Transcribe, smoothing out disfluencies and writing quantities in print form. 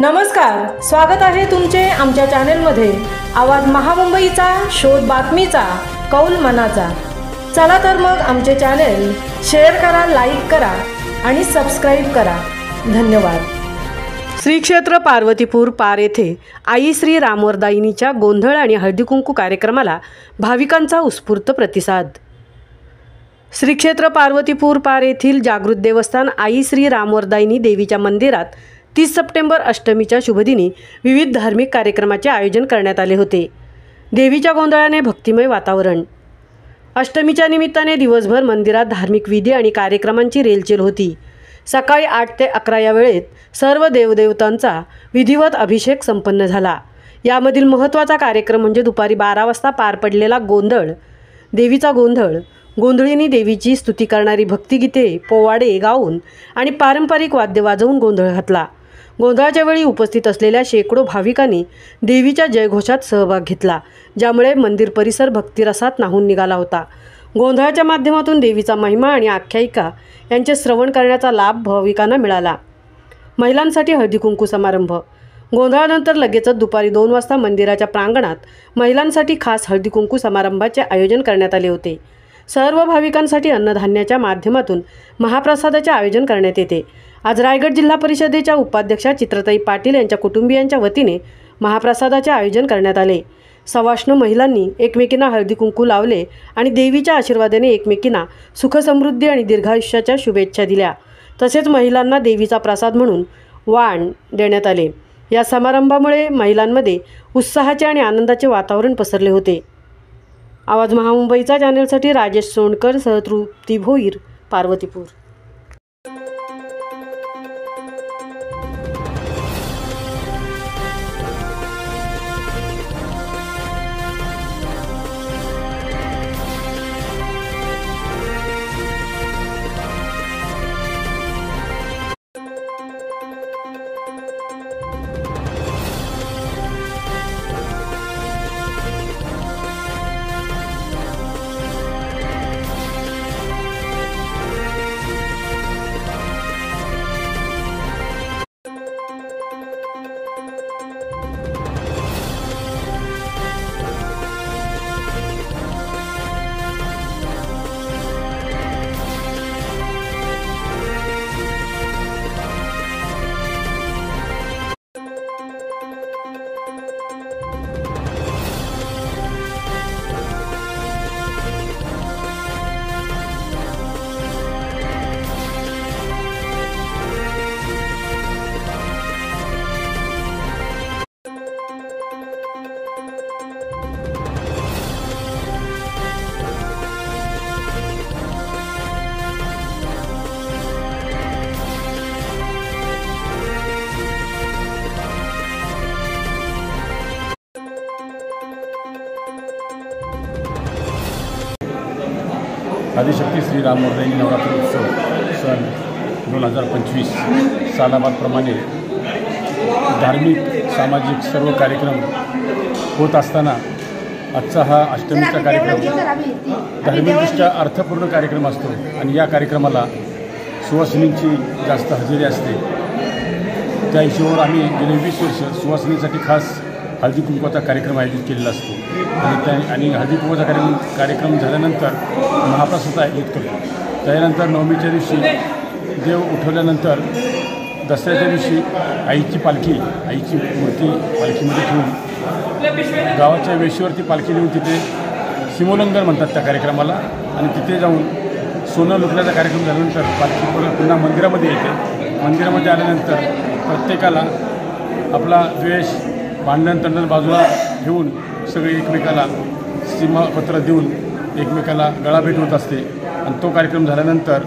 नमस्कार, स्वागत आहे तुमचे आमच्या चॅनेलमध्ये। आवाज महामुंबईचा, शोध बातमीचा, कौल मनाचा। चला तर मग आमचे चॅनेल शेअर करा, लाईक करा आणि सबस्क्राइब करा। धन्यवाद। श्री क्षेत्र पार्वतीपूर पार येथे आई श्री रामवरदायिनीच्या गोंधळ आणि हळदीकुंकू कार्यक्रमाला भाविकांचा उत्स्फूर्त प्रतिसाद। श्री क्षेत्र पार्वतीपूर पार येथील जागृत देवस्थान आई श्री रामवरदायिनी देवीच्या मंदिरात 30 सप्टेंबर अष्टमीच्या शुभदिनी विविध धार्मिक कार्यक्रमाचे आयोजन करण्यात आले होते। देवीच्या गोंधळाने भक्तिमय वातावरण। अष्टमीच्या निमित्ताने दिवसभर मंदिरात धार्मिक विधी आणि कार्यक्रमांची रेलचेल होती। सकाळी 8 ते 11 या वेळेत सर्व देवदेवतांचा विधिवत अभिषेक संपन्न झाला। यामधील महत्त्वाचा कार्यक्रम म्हणजे दुपारी 12 वाजता पार पडलेला गोंधळ। देवीचा गोंधळ। गोंधळींनी देवीची स्तुती करणारी भक्तिगीते, पोवाडे गाऊन आणि पारंपरिक वाद्य वाजवून गोंधळ घातला। गोंधळाच्या वेळी उपस्थित असलेल्या शेकडो भाविकांनी देवीच्या जयघोषात सहभाग घेतला, ज्यामुळे मंदिर परिसर भक्तिरसात न्हाऊन निघाला होता। गोंधळाच्या माध्यमातून देवीचा महिमा आणि आख्यायिका यांचे श्रवण करण्याचा लाभ भाविकांना मिळाला। महिलांसाठी हळदीकुंकू समारंभ। गोंधळानंतर लगेचच दुपारी 2 वाजता मंदिराच्या प्रांगणात महिलांसाठी खास हळदीकुंकू समारंभाचे आयोजन करण्यात आले होते। सर्व भाविकांसाठी अन्नधान्याच्या माध्यमातून महाप्रसादाचे आयोजन करण्यात येते। आज रायगड जिल्हा परिषदेच्या उपाध्यक्षा चित्रताई पाटील यांच्या कुटुंबियांच्या वतीने महाप्रसादाचे आयोजन करण्यात आले। सवाष्ण महिलांनी एकमेकींना हळदी कुंकू लावले आणि देवीच्या आशीर्वादाने एकमेकींना सुखसमृद्धी आणि दीर्घायुष्याच्या शुभेच्छा दिल्या। तसेच महिलांना देवीचा प्रसाद म्हणून वाण देण्यात आले। या समारंभामुळे महिलांमध्ये उत्साहाचे आणि आनंदाचे वातावरण पसरले होते। आवाज महामुंबईचा चॅनेलसाठी राजेश सोनकर सह तृप्ती भोईर, पार्वतीपूर। आदिशक्ती श्री रामवरदायिनी नवरात्र उत्सव सन 2025 सालाबादप्रमाणे धार्मिक सामाजिक सर्व कार्यक्रम होत असताना आजचा हा अष्टमीचा कार्यक्रम धार्मिकदृष्ट्या अर्थपूर्ण कार्यक्रम असतो आणि या कार्यक्रमाला सुवासिनींची जास्त हजेरी असते। त्या हिशोबावर आम्ही गेले 20 वर्ष सुवासिनीसाठी खास हळदी कुंकवाचा कार्यक्रम आयोजित केलेला असतो आणि हळदी कुंकवाचा कार्यक्रम झाल्यानंतर महाप्रसाद आयोजित करतो। त्यानंतर नवमीच्या दिवशी देव उठवल्यानंतर दसऱ्याच्या दिवशी आईची मूर्ती पालखीमध्ये ठेवून गावाच्या वेशीवरती पालखी नेऊन तिथे सीमोल्लंघन म्हणतात त्या कार्यक्रमाला, आणि तिथे जाऊन सोनं लुटण्याचा कार्यक्रम झाल्यानंतर पालखी पुन्हा मंदिरामध्ये येते। मंदिरामध्ये आल्यानंतर प्रत्येकाला आपला द्वेष भांडण तंडण बाजूला ठेवून सगळे एकमेकाला सीमापत्र देऊन एकमेकाला गळा भेट होत असते। आणि तो कार्यक्रम झाल्यानंतर